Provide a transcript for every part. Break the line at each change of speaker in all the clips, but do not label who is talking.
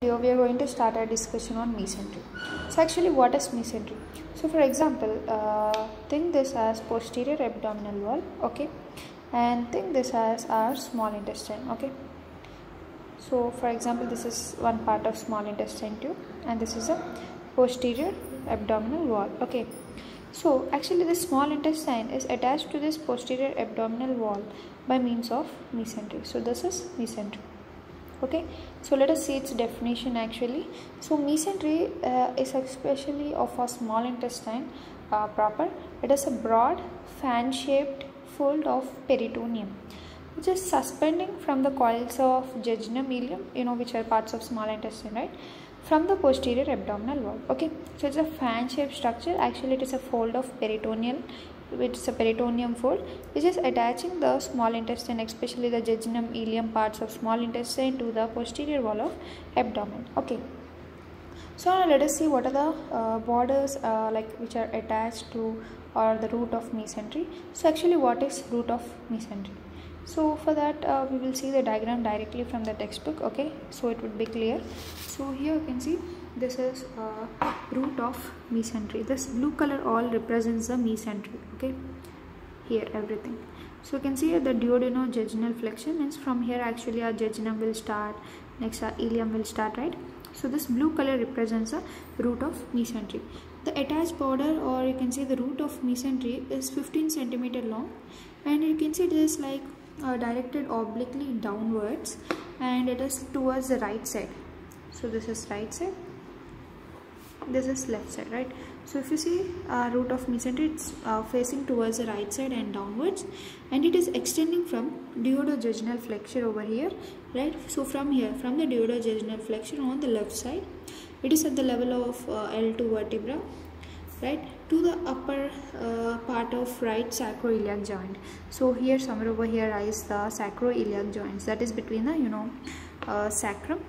Here we are going to start our discussion on mesentery. So actually what is mesentery? So for example, think this as posterior abdominal wall, okay, and think this as our small intestine, okay. So for example, this is one part of small intestine tube and this is a posterior abdominal wall, okay. So actually this small intestine is attached to this posterior abdominal wall by means of mesentery. So this is mesentery. Okay, so let us see its definition actually. So mesentery is especially of a small intestine proper. It is a broad fan-shaped fold of peritoneum which is suspending from the coils of jejunum, ileum, which are parts of small intestine, right, from the posterior abdominal wall. Okay, so it's a fan-shaped structure. Actually it is a fold of peritoneal, which is a peritoneum fold which is attaching the small intestine, especially the jejunum, ileum parts of small intestine, to the posterior wall of abdomen. Okay, so now let us see what are the borders which are attached to or the root of mesentery. So actually what is root of mesentery? So for that we will see the diagram directly from the textbook, okay, so it would be clear. So here you can see this is root of mesentery. This blue color all represents the mesentery, okay, here everything. So you can see the duodenojejunal flexion means from here actually our jejunum will start, next our ileum will start, right. So this blue color represents the root of mesentery. The attached border, or you can say the root of mesentery, is 15 cm long, and you can see it is like directed obliquely downwards and it is towards the right side. So this is right side, this is left side, right. So if you see root of mesentery, it's facing towards the right side and downwards, and it is extending from duodenojejunal flexure over here, right. So from here, from the duodenojejunal flexure on the left side, it is at the level of L2 vertebra, right, to the upper part of right sacroiliac joint. So here somewhere over here lies the sacroiliac joints, that is between the sacrum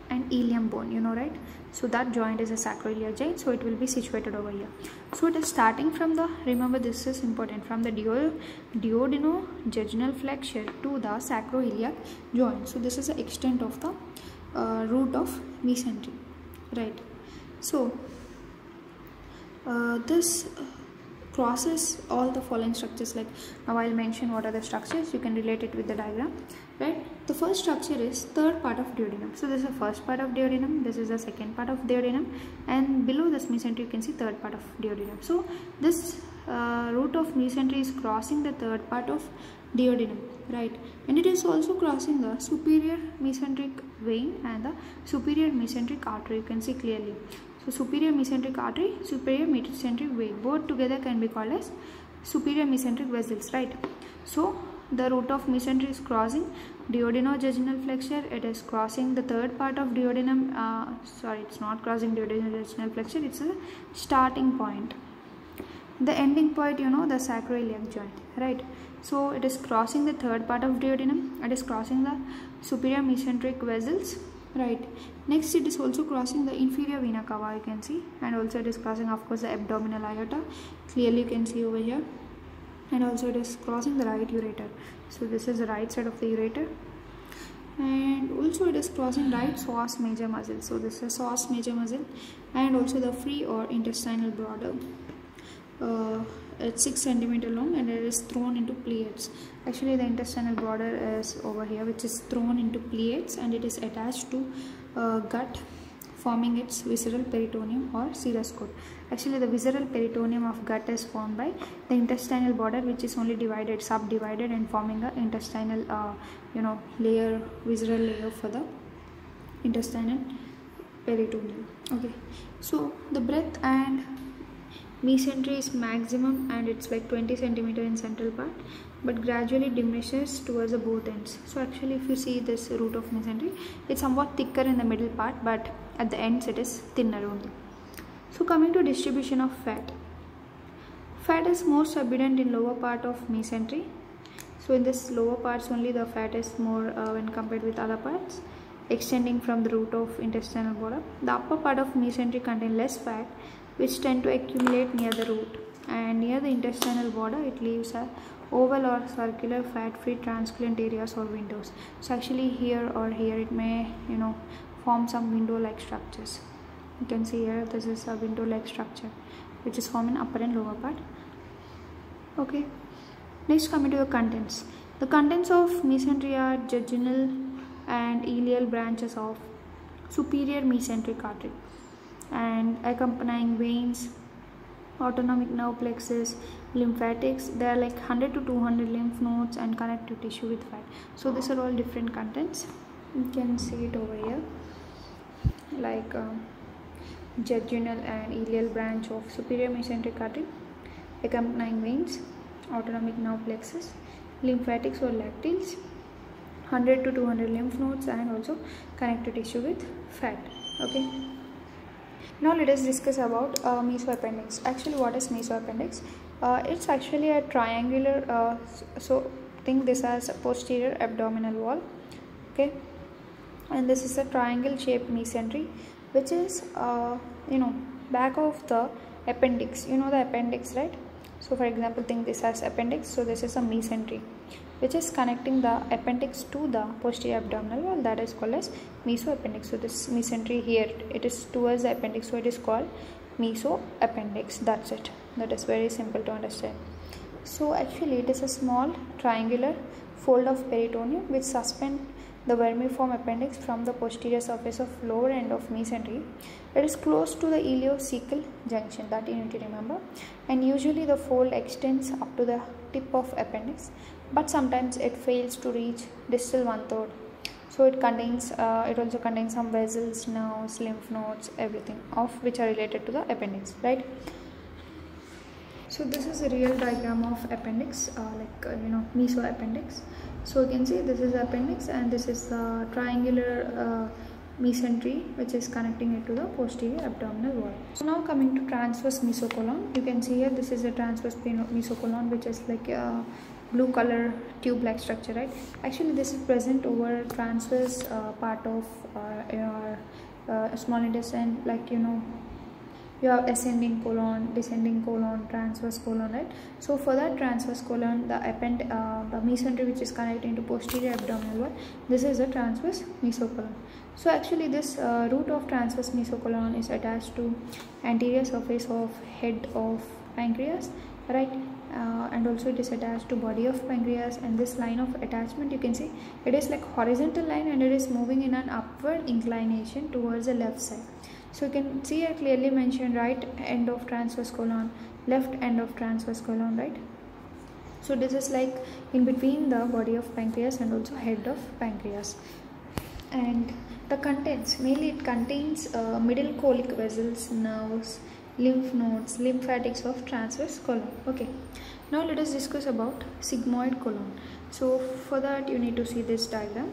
and ilium bone, right. So that joint is a sacroiliac joint, so it will be situated over here. So it is starting from the, remember this is important, from the duodenojejunal flexure to the sacroiliac joint. So this is the extent of the root of mesentery, right. So this crosses all the following structures. Like now I'll mention what are the structures, you can relate it with the diagram, right. The first structure is third part of duodenum. So this is the first part of duodenum, this is the second part of duodenum, and below this mesentery you can see third part of duodenum. So this root of mesentery is crossing the third part of duodenum, right, and it is also crossing the superior mesenteric vein and the superior mesenteric artery, you can see clearly. So superior mesenteric artery, superior mesenteric vein, both together can be called as superior mesenteric vessels, right. So the root of mesentery is crossing duodenojejunal flexure, it is crossing the third part of duodenum, sorry, it's not crossing duodenojejunal flexure, it's a starting point. The ending point, the sacroiliac joint, right. So it is crossing the third part of duodenum, it is crossing the superior mesenteric vessels, right. Next it is also crossing the inferior vena cava, you can see, and also it is crossing of course the abdominal aorta, clearly you can see over here, and also it is crossing the right ureter. So this is the right side of the ureter, and also it is crossing right psoas major muscle. So this is psoas major muscle, and also the free or intestinal border. It's 6 cm long and it is thrown into pleats. Actually the intestinal border is over here, which is thrown into pleats, and it is attached to gut, forming its visceral peritoneum or serous cord. Actually the visceral peritoneum of gut is formed by the intestinal border, which is only subdivided and forming a intestinal layer, visceral layer for the intestinal peritoneum. Okay, so the breadth and mesentery is maximum and it's like 20 cm in central part, but gradually diminishes towards the both ends. So actually if you see this root of mesentery, it's somewhat thicker in the middle part, but at the ends it is thinner only. So coming to distribution of fat. Fat is most abundant in lower part of mesentery. So in this lower parts only the fat is more when compared with other parts, extending from the root of intestinal border. The upper part of mesentery contain less fat, which tend to accumulate near the root, and near the intestinal border it leaves a oval or circular fat free translucent areas or windows. So actually here or here it may form some window-like structures. You can see here this is a window-like structure which is formed in upper and lower part. Okay. Next, coming to the contents. The contents of mesentery are jejunal and ileal branches of superior mesenteric artery and accompanying veins, autonomic nerve plexus, lymphatics. There are like 100 to 200 lymph nodes and connective tissue with fat. So these are all different contents. You can see it over here, like jejunal and ileal branch of superior mesenteric artery, accompanying veins, autonomic nerve plexus, lymphatics or lacteals, 100 to 200 lymph nodes and also connective tissue with fat. Okay. Now let us discuss about mesoappendix. Actually, what is mesoappendix? It's actually a triangular, so think this as a posterior abdominal wall. Okay, and this is a triangle shaped mesentery which is back of the appendix. You know the appendix, right? So for example, think this as appendix. So this is a mesentery which is connecting the appendix to the posterior abdominal wall, that is called as mesoappendix. So this mesentery here, it is towards the appendix, so it is called mesoappendix. That's it. That is very simple to understand. So actually it is a small triangular fold of peritoneum which suspend the vermiform appendix from the posterior surface of lower end of mesentery. It is close to the ileocecal junction, that you need to remember, and usually the fold extends up to the tip of appendix, but sometimes it fails to reach distal 1/3. So it also contains some vessels, nerves, lymph nodes, everything of which are related to the appendix, right? So this is a real diagram of appendix, mesoappendix. So you can see this is appendix and this is the triangular mesentery which is connecting it to the posterior abdominal wall. So now coming to transverse mesocolon, you can see here this is a transverse mesocolon which is like a blue color tube-like structure, right? Actually this is present over transverse part of your small intestine, like you have ascending colon, descending colon, transverse colon, right? So for that transverse colon, the mesentery which is connecting to posterior abdominal wall, this is a transverse mesocolon. So actually this root of transverse mesocolon is attached to anterior surface of head of pancreas, right? And also it is attached to body of pancreas, and this line of attachment, you can see it is like horizontal line and it is moving in an upward inclination towards the left side. So you can see I clearly mentioned right end of transverse colon, left end of transverse colon, right? So this is like in between the body of pancreas and also head of pancreas. And the contents, mainly it contains middle colic vessels, nerves, lymph nodes, lymphatics of transverse colon. Okay, now let us discuss about sigmoid colon. So for that you need to see this diagram.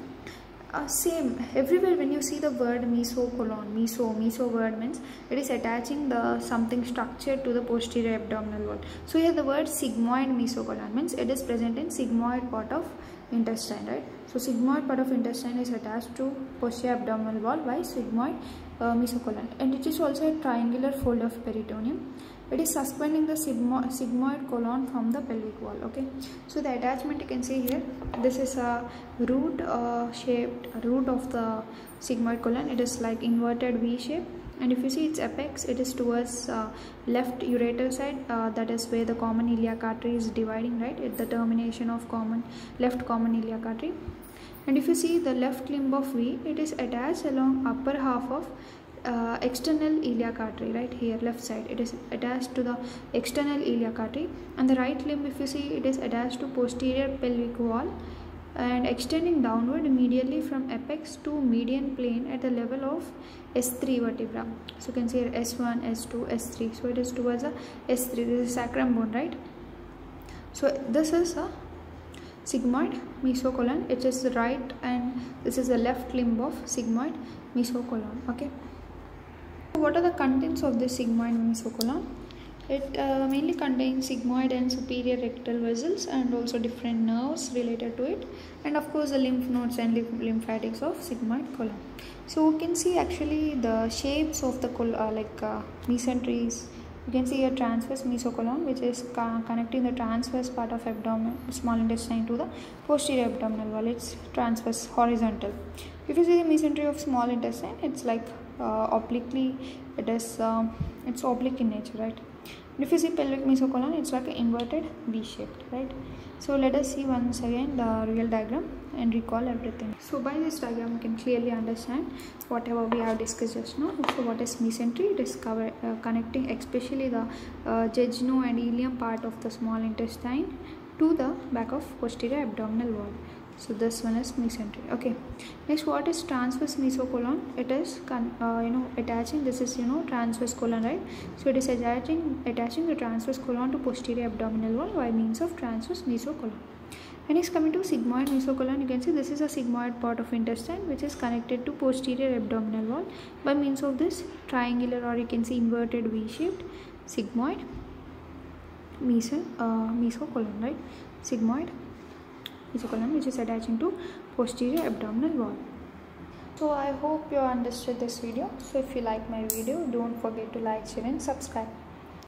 Same everywhere when you see the word mesocolon, meso word means it is attaching the something structure to the posterior abdominal wall. So here the word sigmoid mesocolon means it is present in sigmoid part of intestine, right? So sigmoid part of intestine is attached to posterior abdominal wall by sigmoid mesocolon, and it is also a triangular fold of peritoneum. It is suspending the sigmoid colon from the pelvic wall. Okay, so the attachment you can see here, this is a root shaped root of the sigmoid colon. It is like inverted V shape, and if you see its apex, it is towards left ureter side, that is where the common iliac artery is dividing, right, at the termination of left common iliac artery. And if you see the left limb of V, it is attached along upper half of external iliac artery, right here left side, it is attached to the external iliac artery. And the right limb, if you see, it is attached to posterior pelvic wall and extending downward immediately from apex to median plane at the level of S3 vertebra. So you can see here S1, S2, S3. So it is towards the S3. This is sacrum bone, right? So this is a sigmoid mesocolon. It is the right and this is the left limb of sigmoid mesocolon. Okay. What are the contents of this sigmoid mesocolon? It mainly contains sigmoid and superior rectal vessels and also different nerves related to it, and of course the lymph nodes and lymphatics of sigmoid colon. So we can see actually the shapes of the mesenteries You can see a transverse mesocolon, which is connecting the transverse part of small intestine to the posterior abdominal wall. It's transverse, horizontal. If you see the mesentery of small intestine, it's like obliquely, it's oblique in nature, right? And if you see pelvic mesocolon, it's like an inverted V-shaped, right? So let us see once again the real diagram and recall everything. So by this diagram, you can clearly understand whatever we have discussed just now. So what is mesentery? It is connecting especially the jejunum and ileum part of the small intestine to the back of posterior abdominal wall. So this one is mesentery. Okay, next, what is transverse mesocolon? It is attaching, this is transverse colon, right? So it is attaching the transverse colon to posterior abdominal wall by means of transverse mesocolon. And next, coming to sigmoid mesocolon, you can see this is a sigmoid part of intestine which is connected to posterior abdominal wall by means of this triangular, or you can see inverted V-shaped sigmoid mesocolon, right? Sigmoid mesocolon, which is attaching to posterior abdominal wall. So I hope you understood this video. So if you like my video, don't forget to like, share and subscribe.